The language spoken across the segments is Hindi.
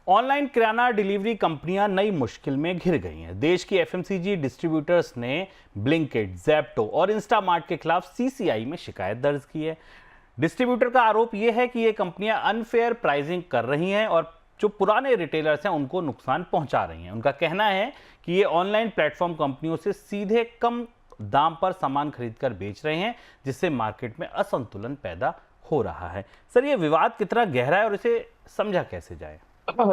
ऑनलाइन किराना डिलीवरी कंपनियां नई मुश्किल में घिर गई हैं। देश की एफएमसीजी डिस्ट्रीब्यूटर्स ने ब्लिंकिट, ज़ेप्टो और इंस्टामार्ट के खिलाफ सीसीआई में शिकायत दर्ज की है। डिस्ट्रीब्यूटर का आरोप यह है कि ये कंपनियां अनफेयर प्राइसिंग कर रही हैं और जो पुराने रिटेलर्स हैं उनको नुकसान पहुंचा रही हैं। उनका कहना है कि ये ऑनलाइन प्लेटफॉर्म कंपनियों से सीधे कम दाम पर सामान खरीदकर बेच रहे हैं, जिससे मार्केट में असंतुलन पैदा हो रहा है। सर, ये विवाद कितना गहरा है और इसे समझा कैसे जाए?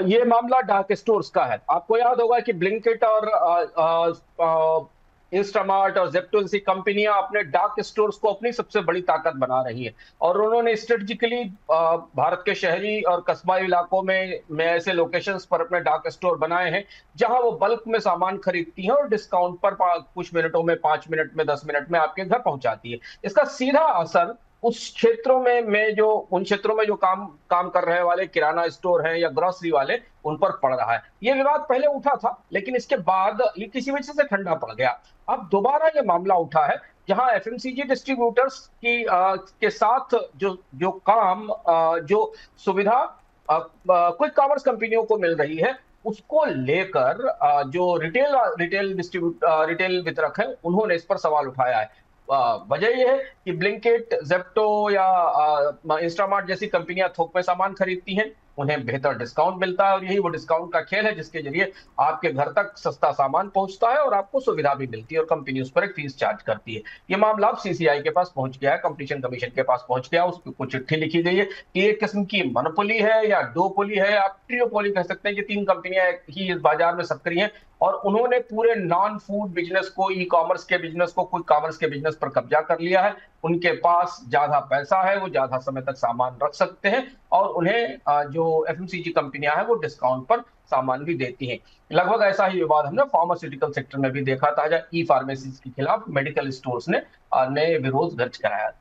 ये मामला डार्क स्टोर्स का है। आपको याद होगा कि ब्लिंकिट और इंस्टामार्ट और ज़ेप्टो जैसी कंपनियां अपने डार्क स्टोर्स को अपनी सबसे बड़ी ताकत बना रही हैं और उन्होंने स्ट्रेटेजिकली भारत के शहरी और कस्बा इलाकों में ऐसे लोकेशंस पर अपने डार्क स्टोर बनाए हैं जहां वो बल्क में सामान खरीदती हैं और डिस्काउंट पर कुछ मिनटों में, 5 मिनट में, 10 मिनट में आपके घर पहुंचाती है। इसका सीधा असर उन क्षेत्रों में जो काम कर रहे वाले किराना स्टोर हैं या ग्रोसरी वाले, उन पर पड़ रहा है। ये विवाद पहले उठा था, लेकिन इसके बाद ये किसी वजह से ठंडा पड़ गया। अब दोबारा ये मामला उठा है जहां एफएमसीजी डिस्ट्रीब्यूटर्स के साथ जो सुविधा क्विक कॉमर्स कंपनियों को मिल रही है, उसको लेकर जो रिटेल वितरक है, उन्होंने इस पर सवाल उठाया है। वजह यह है कि ब्लिंकिट, ज़ेप्टो या इंस्टामार्ट जैसी कंपनियां थोक में सामान खरीदती हैं, उन्हें बेहतर डिस्काउंट मिलता है और यही वो डिस्काउंट का खेल है जिसके जरिए आपके घर तक सस्ता सामान पहुंचता है और आपको सुविधा भी मिलती है और कंपनी उस पर एक फीस चार्ज करती है। ये मामला अब सीसीआई के पास पहुंच गया है, कंपटीशन कमीशन के पास पहुंच गया। उस पर कुछ चिट्ठी लिखी गई है कि एक किस्म की मोनोपोली है या डुओपोली है, आप ट्रियोपोली कह सकते हैं कि 3 कंपनियां ही इस बाजार में सक्रिय हैं और उन्होंने पूरे नॉन फूड बिजनेस को, ई कॉमर्स के बिजनेस को, क्विक कॉमर्स के बिजनेस पर कब्जा कर लिया है। उनके पास ज्यादा पैसा है, वो ज्यादा समय तक सामान रख सकते हैं और उन्हें जो एफएमसीजी कंपनियां हैं वो डिस्काउंट पर सामान भी देती हैं। लगभग ऐसा ही विवाद हमने फार्मास्यूटिकल सेक्टर में भी देखा था, जहां ई फार्मेसी के खिलाफ मेडिकल स्टोर्स ने विरोध दर्ज कराया।